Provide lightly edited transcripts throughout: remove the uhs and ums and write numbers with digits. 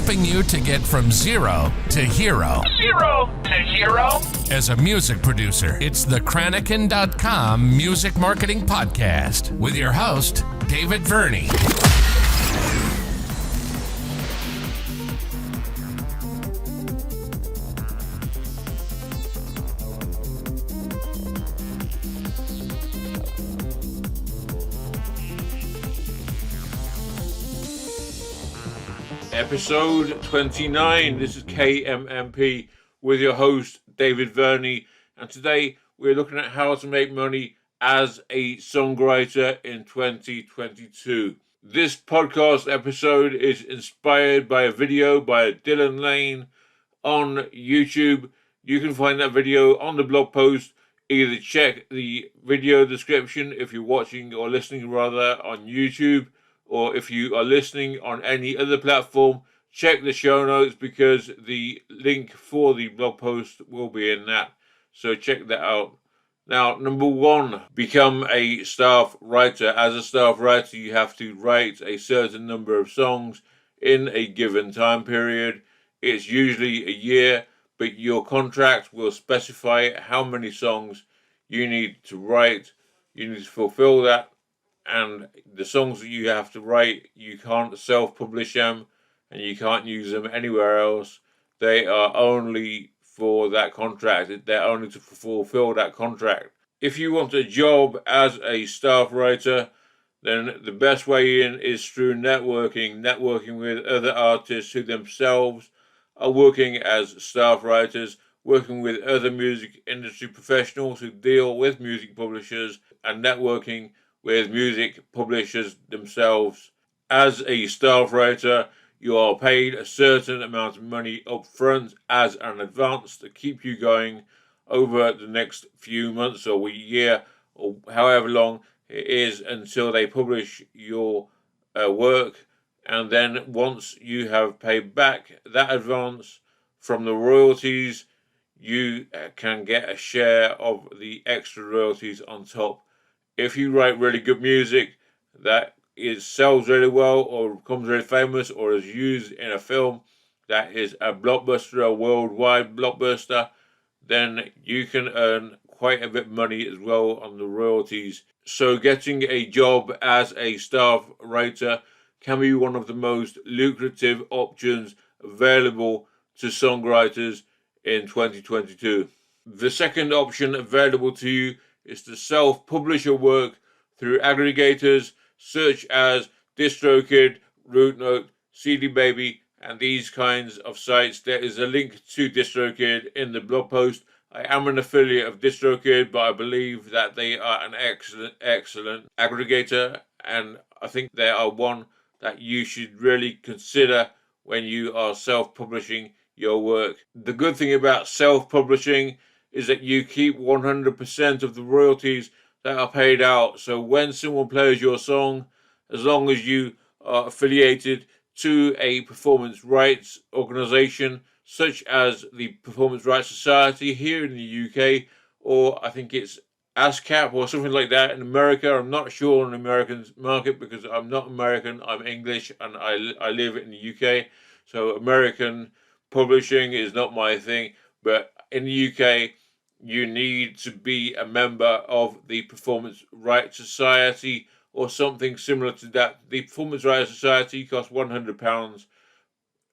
helping you to get from zero to hero. Zero to hero? As a music producer, it's the Krannaken.com Music Marketing Podcast with your host, David Verney. Episode 29. This is KMMP with your host, David Verney. And today we're looking at how to make money as a songwriter in 2022. This podcast episode is inspired by a video by Dylan Lane on YouTube. You can find that video on the blog post. Either check the video description if you're watching or listening rather on YouTube, or if you are listening on any other platform, check the show notes because the link for the blog post will be in that. So check that out. Now, number one, become a staff writer. As a staff writer, you have to write a certain number of songs in a given time period. It's usually a year, but your contract will specify how many songs you need to write. You need to fulfill that. And the songs that you have to write, you can't self-publish them and you can't use them anywhere else. They are only for that contract. They're only to fulfill that contract. If you want a job as a staff writer, then the best way in is through networking with other artists who themselves are working as staff writers, working with other music industry professionals who deal with music publishers, and networking with music publishers themselves. As a staff writer, you are paid a certain amount of money up front as an advance to keep you going over the next few months or a year or however long it is until they publish your work. And then once you have paid back that advance from the royalties, you can get a share of the extra royalties on top. If you write really good music that sells really well or becomes really famous or is used in a film that is a blockbuster, a worldwide blockbuster, then you can earn quite a bit of money as well on the royalties. So getting a job as a staff writer can be one of the most lucrative options available to songwriters in 2022. The second option available to you is to self-publish your work through aggregators such as DistroKid, RootNote, CD Baby, and these kinds of sites. There is a link to DistroKid in the blog post. I am an affiliate of DistroKid, but I believe that they are an excellent aggregator, and I think they are one that you should really consider when you are self-publishing your work. The good thing about self-publishing is that you keep 100% of the royalties that are paid out. So when someone plays your song, as long as you are affiliated to a performance rights organization, such as the Performance Rights Society here in the UK, or I think it's ASCAP or something like that in America. I'm not sure on the American market because I'm not American, I'm English, and I live in the UK. So American publishing is not my thing, but in the UK, you need to be a member of the Performance Rights Society or something similar to that. The Performance Rights Society costs £100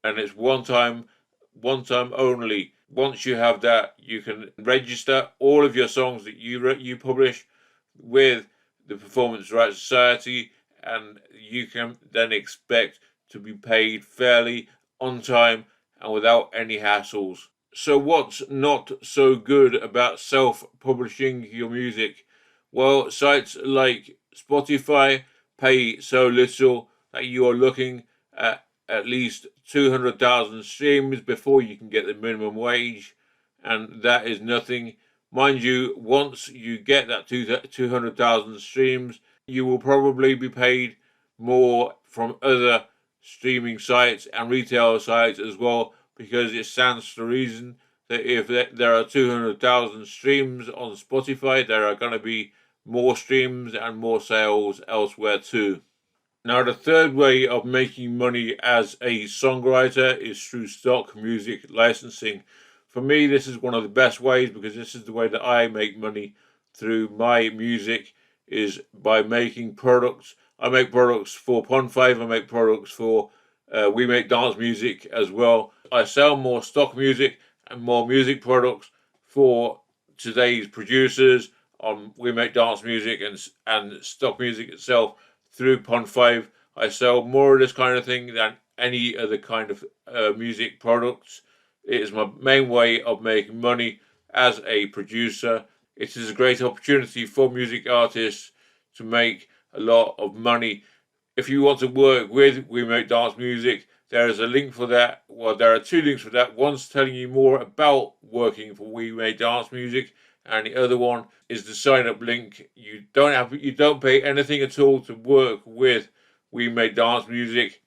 and it's one time only. Once you have that, you can register all of your songs that you publish with the Performance Rights Society, and you can then expect to be paid fairly, on time, and without any hassles. So what's not so good about self-publishing your music? Well, sites like Spotify pay so little that you are looking at least 200,000 streams before you can get the minimum wage, and that is nothing. Mind you, once you get that 200,000 streams, you will probably be paid more from other streaming sites and retail sites as well, because it stands to reason that if there are 200,000 streams on Spotify, there are going to be more streams and more sales elsewhere too. Now, the third way of making money as a songwriter is through stock music licensing. For me, this is one of the best ways because this is the way that I make money through my music, is by making products. I make products for Pond5, I make products for We Make Dance Music as well. I sell more stock music and more music products for today's producers on We Make Dance Music and stock music itself through Pond5. I sell more of this kind of thing than any other kind of music products. It is my main way of making money as a producer. It is a great opportunity for music artists to make a lot of money. If you want to work with We Make Dance Music, there is a link for that. Well, there are two links for that. One's telling you more about working for We Make Dance Music, and the other one is the sign up link. You don't pay anything at all to work with We Make Dance Music.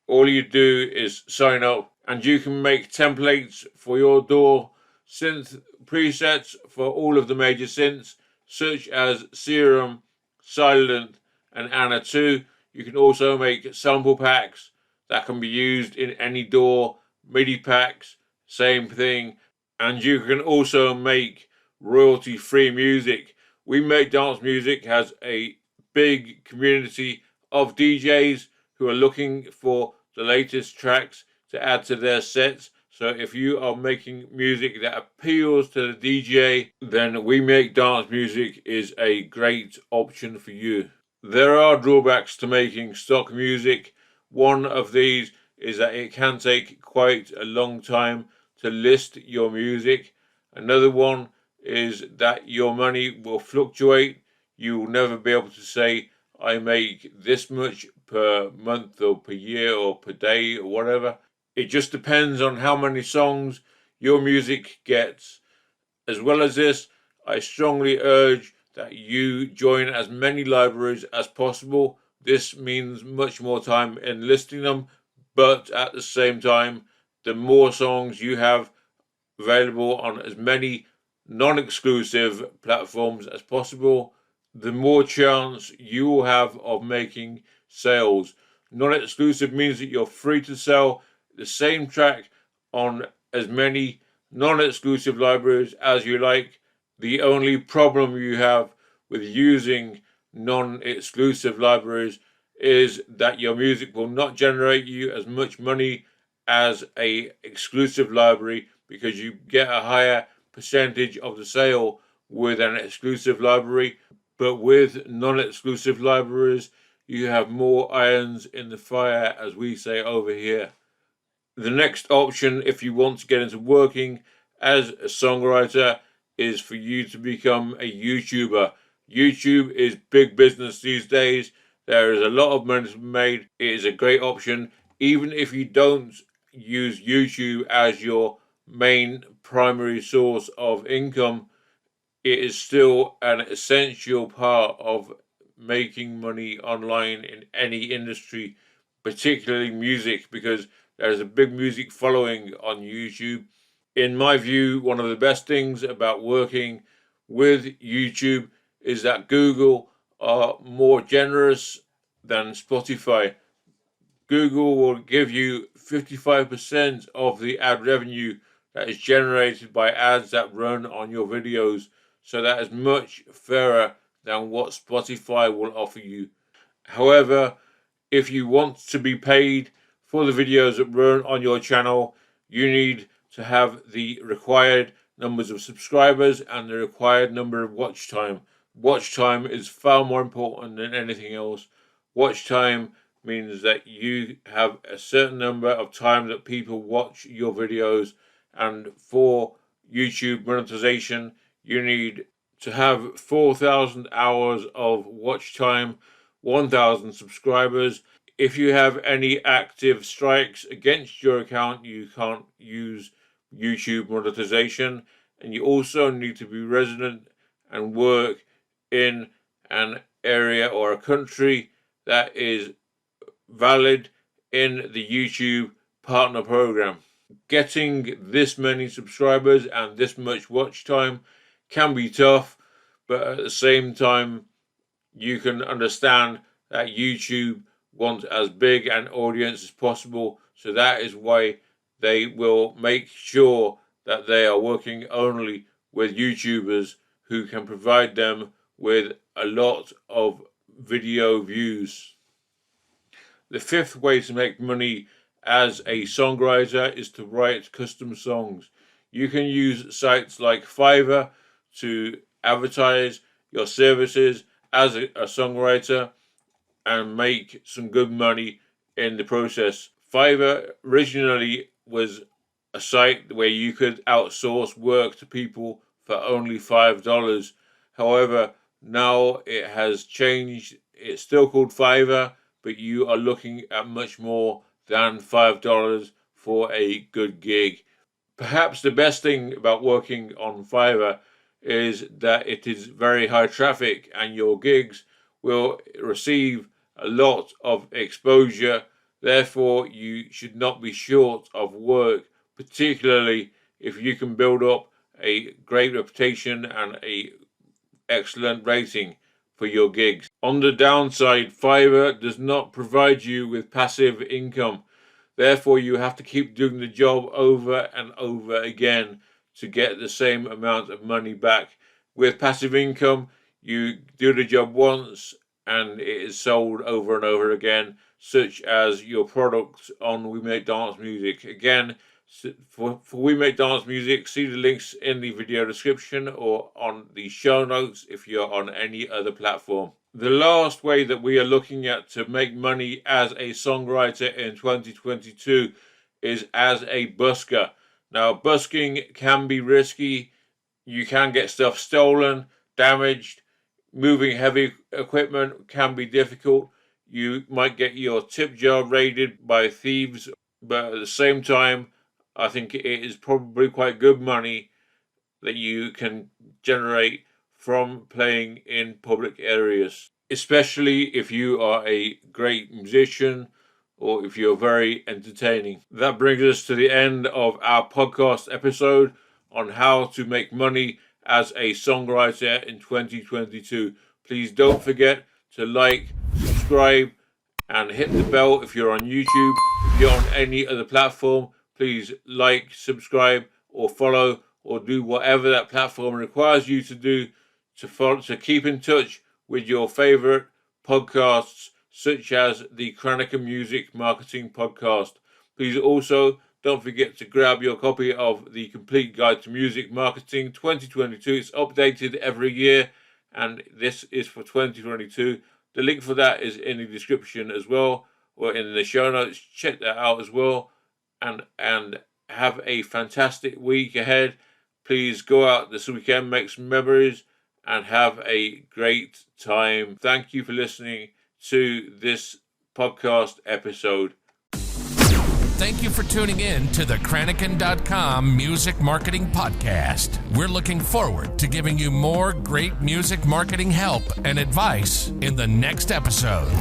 All you do is sign up, and you can make templates for your DAW synth presets for all of the major synths, such as Serum, Silent, and Anna 2. You can also make sample packs that can be used in any DAW, MIDI packs, same thing. And you can also make royalty-free music. We Make Dance Music has a big community of DJs who are looking for the latest tracks to add to their sets. So if you are making music that appeals to the DJ, then We Make Dance Music is a great option for you. There are drawbacks to making stock music. One of these is that it can take quite a long time to list your music. Another one is that your money will fluctuate. You will never be able to say, I make this much per month or per year or per day or whatever. It just depends on how many songs your music gets. As well as this, I strongly urge that you join as many libraries as possible. This means much more time in listing them, but at the same time, the more songs you have available on as many non-exclusive platforms as possible, the more chance you will have of making sales. Non-exclusive means that you're free to sell the same track on as many non-exclusive libraries as you like. The only problem you have with using non-exclusive libraries is that your music will not generate you as much money as a exclusive library, because you get a higher percentage of the sale with an exclusive library. But with non-exclusive libraries, you have more irons in the fire, as we say over here. The next option, if you want to get into working as a songwriter, is for you to become a YouTuber. YouTube is big business these days. There is a lot of money to be made. It is a great option. Even if you don't use YouTube as your main primary source of income, it is still an essential part of making money online in any industry, particularly music, because there's a big music following on YouTube. In my view, one of the best things about working with YouTube is that Google are more generous than Spotify. Google will give you 55% of the ad revenue that is generated by ads that run on your videos. So that is much fairer than what Spotify will offer you. However, if you want to be paid for the videos that run on your channel, you need to have the required numbers of subscribers and the required number of watch time. Watch time is far more important than anything else. Watch time means that you have a certain number of time that people watch your videos, and for YouTube monetization, you need to have 4,000 hours of watch time, 1,000 subscribers. If you have any active strikes against your account, you can't use YouTube monetization, and you also need to be resident and work in an area or a country that is valid in the YouTube partner program. Getting this many subscribers and this much watch time can be tough, but at the same time, you can understand that YouTube wants as big an audience as possible. So that is why they will make sure that they are working only with YouTubers who can provide them with a lot of video views. The fifth way to make money as a songwriter is to write custom songs. You can use sites like Fiverr to advertise your services as a songwriter and make some good money in the process. Fiverr originally was a site where you could outsource work to people for only $5. However, now it has changed. It's still called Fiverr, but you are looking at much more than $5 for a good gig. Perhaps the best thing about working on Fiverr is that it is very high traffic and your gigs will receive a lot of exposure. Therefore, you should not be short of work, particularly if you can build up a great reputation and a excellent rating for your gigs. On the downside, Fiverr does not provide you with passive income. Therefore, you have to keep doing the job over and over again to get the same amount of money back. With passive income, you do the job once and it is sold over and over again, such as your products on We Make Dance Music. Again, for We Make Dance Music, see the links in the video description or on the show notes if you're on any other platform. The last way that we are looking at to make money as a songwriter in 2022 is as a busker. Now, busking can be risky. You can get stuff stolen, damaged. Moving heavy equipment can be difficult. You might get your tip jar raided by thieves, but at the same time, I think it is probably quite good money that you can generate from playing in public areas, especially if you are a great musician or if you're very entertaining. That brings us to the end of our podcast episode on how to make money as a songwriter in 2022. Please don't forget to like, subscribe, and hit the bell if you're on YouTube. If you're on any other platform, please like, subscribe, or follow, or do whatever that platform requires you to do to keep in touch with your favorite podcasts, such as the Krannaken Music Marketing Podcast. Please also don't forget to grab your copy of the Complete Guide to Music Marketing 2022. It's updated every year, and this is for 2022. The link for that is in the description as well, or in the show notes. Check that out as well, and have a fantastic week ahead. Please go out this weekend, make some memories, and have a great time. Thank you for listening to this podcast episode. Thank you for tuning in to the Krannaken.com Music Marketing Podcast. We're looking forward to giving you more great music marketing help and advice in the next episode.